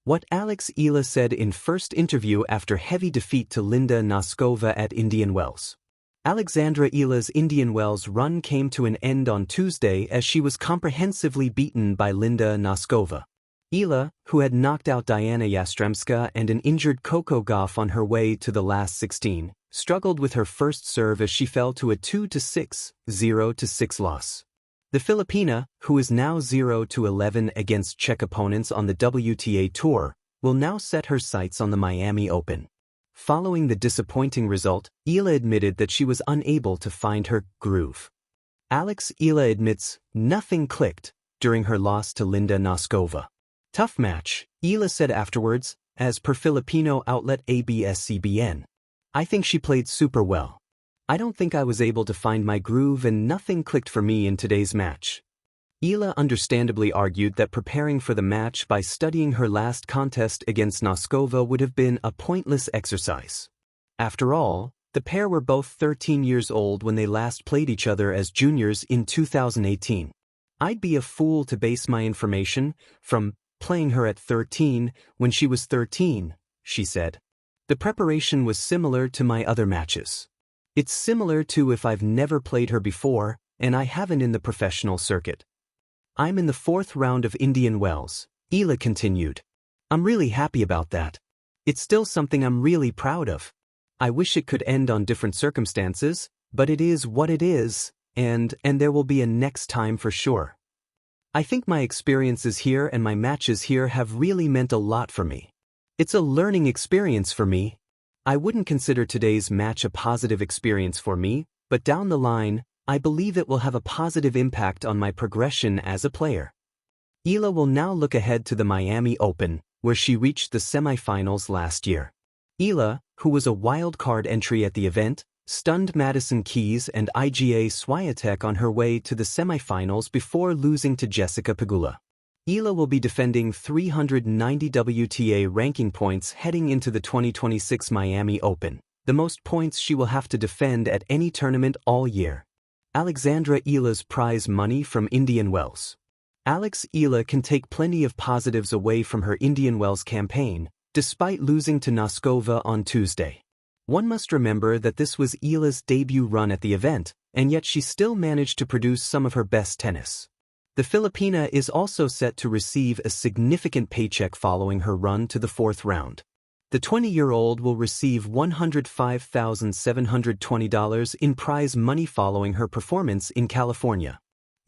What Eala said in first interview after heavy defeat to Linda Noskova at Indian Wells. Alexandra Eala's Indian Wells run came to an end on Tuesday as she was comprehensively beaten by Linda Noskova. Eala, who had knocked out Diana Yastremska and an injured Coco Gauff on her way to the last 16, struggled with her first serve as she fell to a 2-6, 0-6 loss. The Filipina, who is now 0-11 against Czech opponents on the WTA Tour, will now set her sights on the Miami Open. Following the disappointing result, Eala admitted that she was unable to find her groove. Eala admits nothing clicked during her loss to Linda Noskova. Tough match, Eala said afterwards, as per Filipino outlet ABS-CBN. I think she played super well. I don't think I was able to find my groove and nothing clicked for me in today's match. Eala understandably argued that preparing for the match by studying her last contest against Noskova would have been a pointless exercise. After all, the pair were both 13 years old when they last played each other as juniors in 2018. I'd be a fool to base my information from playing her at 13 when she was 13, she said. The preparation was similar to my other matches. It's similar to if I've never played her before, and I haven't in the professional circuit. I'm in the 4th round of Indian Wells, Eala continued. I'm really happy about that. It's still something I'm really proud of. I wish it could end on different circumstances, but it is what it is, and there will be a next time for sure. I think my experiences here and my matches here have really meant a lot for me. It's a learning experience for me. I wouldn't consider today's match a positive experience for me, but down the line, I believe it will have a positive impact on my progression as a player. Eala will now look ahead to the Miami Open, where she reached the semifinals last year. Eala, who was a wild card entry at the event, stunned Madison Keys and Iga Swiatek on her way to the semifinals before losing to Jessica Pegula. Eala will be defending 390 WTA ranking points heading into the 2026 Miami Open, the most points she will have to defend at any tournament all year. Alexandra Eala's prize money from Indian Wells. Eala can take plenty of positives away from her Indian Wells campaign, despite losing to Noskova on Tuesday. One must remember that this was Eala's debut run at the event, and yet she still managed to produce some of her best tennis. The Filipina is also set to receive a significant paycheck following her run to the 4th round. The 20-year-old will receive $105,720 in prize money following her performance in California.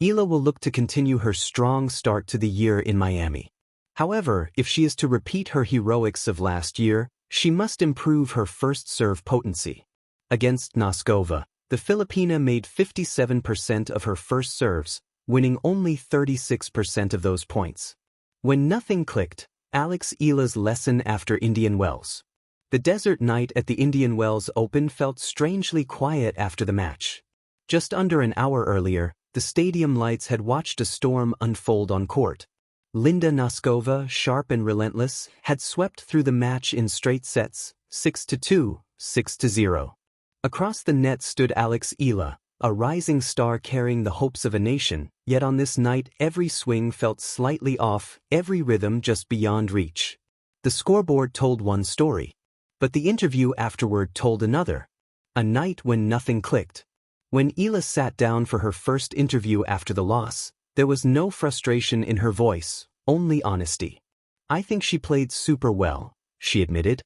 Eala will look to continue her strong start to the year in Miami. However, if she is to repeat her heroics of last year, she must improve her first serve potency. Against Noskova, the Filipina made 57% of her first serves, winning only 36% of those points. When nothing clicked, Eala's lesson after Indian Wells. The desert night at the Indian Wells Open felt strangely quiet after the match. Just under an hour earlier, the stadium lights had watched a storm unfold on court. Linda Noskova, sharp and relentless, had swept through the match in straight sets, 6-2, 6-0. Across the net stood Eala, a rising star carrying the hopes of a nation, yet on this night every swing felt slightly off, every rhythm just beyond reach. The scoreboard told one story, but the interview afterward told another. A night when nothing clicked. When Eala sat down for her first interview after the loss, there was no frustration in her voice, only honesty. I think she played super well, she admitted.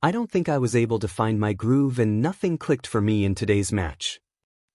I don't think I was able to find my groove and nothing clicked for me in today's match.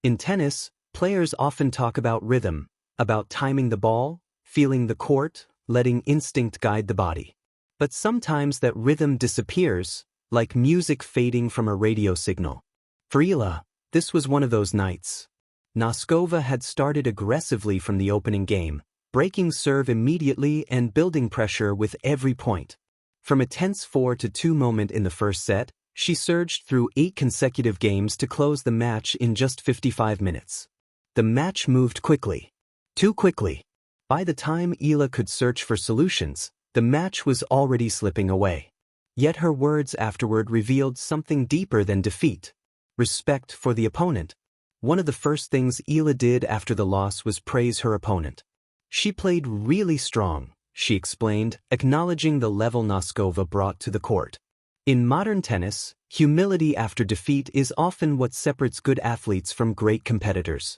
In tennis, players often talk about rhythm, about timing the ball, feeling the court, letting instinct guide the body. But sometimes that rhythm disappears, like music fading from a radio signal. For Eala, this was one of those nights. Noskova had started aggressively from the opening game, breaking serve immediately and building pressure with every point. From a tense 4-2 moment in the first set, she surged through 8 consecutive games to close the match in just 55 minutes. The match moved quickly. Too quickly. By the time Eala could search for solutions, the match was already slipping away. Yet her words afterward revealed something deeper than defeat. Respect for the opponent. One of the first things Eala did after the loss was praise her opponent. She played really strong, she explained, acknowledging the level Noskova brought to the court. In modern tennis, humility after defeat is often what separates good athletes from great competitors.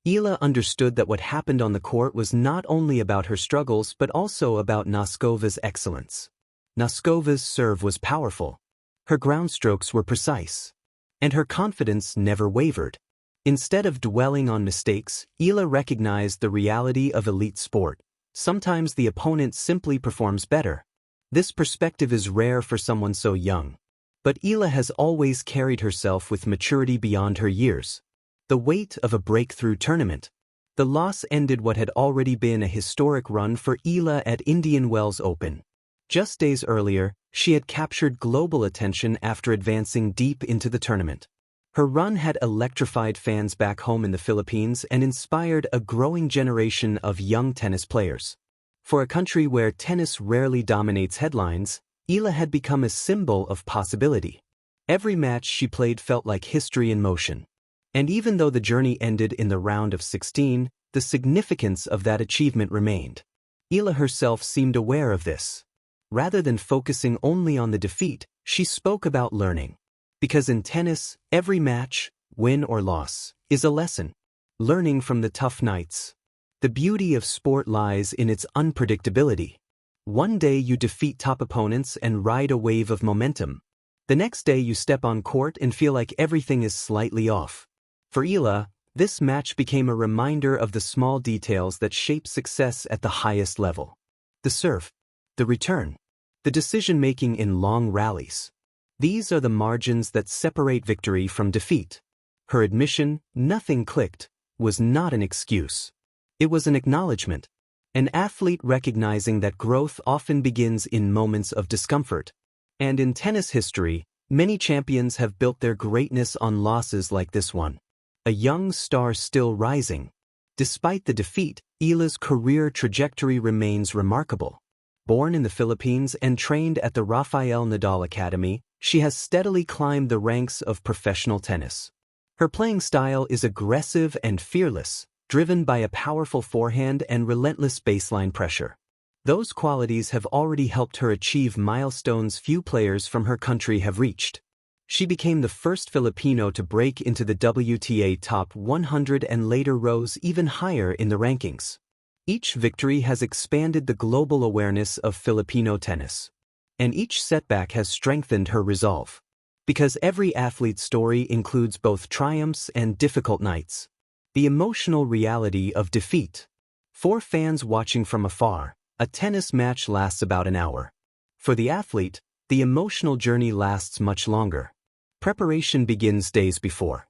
Eala understood that what happened on the court was not only about her struggles but also about Noskova's excellence. Noskova's serve was powerful. Her ground strokes were precise. And her confidence never wavered. Instead of dwelling on mistakes, Eala recognized the reality of elite sport. Sometimes the opponent simply performs better. This perspective is rare for someone so young. But Eala has always carried herself with maturity beyond her years. The weight of a breakthrough tournament. The loss ended what had already been a historic run for Eala at Indian Wells Open. Just days earlier, she had captured global attention after advancing deep into the tournament. Her run had electrified fans back home in the Philippines and inspired a growing generation of young tennis players. For a country where tennis rarely dominates headlines, Eala had become a symbol of possibility. Every match she played felt like history in motion. And even though the journey ended in the round of 16, the significance of that achievement remained. Eala herself seemed aware of this. Rather than focusing only on the defeat, she spoke about learning. Because in tennis, every match, win or loss, is a lesson. Learning from the tough nights. The beauty of sport lies in its unpredictability. One day you defeat top opponents and ride a wave of momentum. The next day you step on court and feel like everything is slightly off. For Eala, this match became a reminder of the small details that shape success at the highest level. The serve. The return. The decision-making in long rallies. These are the margins that separate victory from defeat. Her admission, "Nothing clicked," was not an excuse. It was an acknowledgement. An athlete recognizing that growth often begins in moments of discomfort. And in tennis history, many champions have built their greatness on losses like this one. A young star still rising. Despite the defeat, Eala's career trajectory remains remarkable. Born in the Philippines and trained at the Rafael Nadal Academy, she has steadily climbed the ranks of professional tennis. Her playing style is aggressive and fearless, driven by a powerful forehand and relentless baseline pressure. Those qualities have already helped her achieve milestones few players from her country have reached. She became the first Filipino to break into the WTA top 100 and later rose even higher in the rankings. Each victory has expanded the global awareness of Filipino tennis. And each setback has strengthened her resolve. Because every athlete's story includes both triumphs and difficult nights. The emotional reality of defeat. For fans watching from afar, a tennis match lasts about an hour. For the athlete, the emotional journey lasts much longer. Preparation begins days before.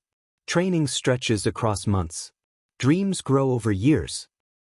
Training stretches across months. Dreams grow over years.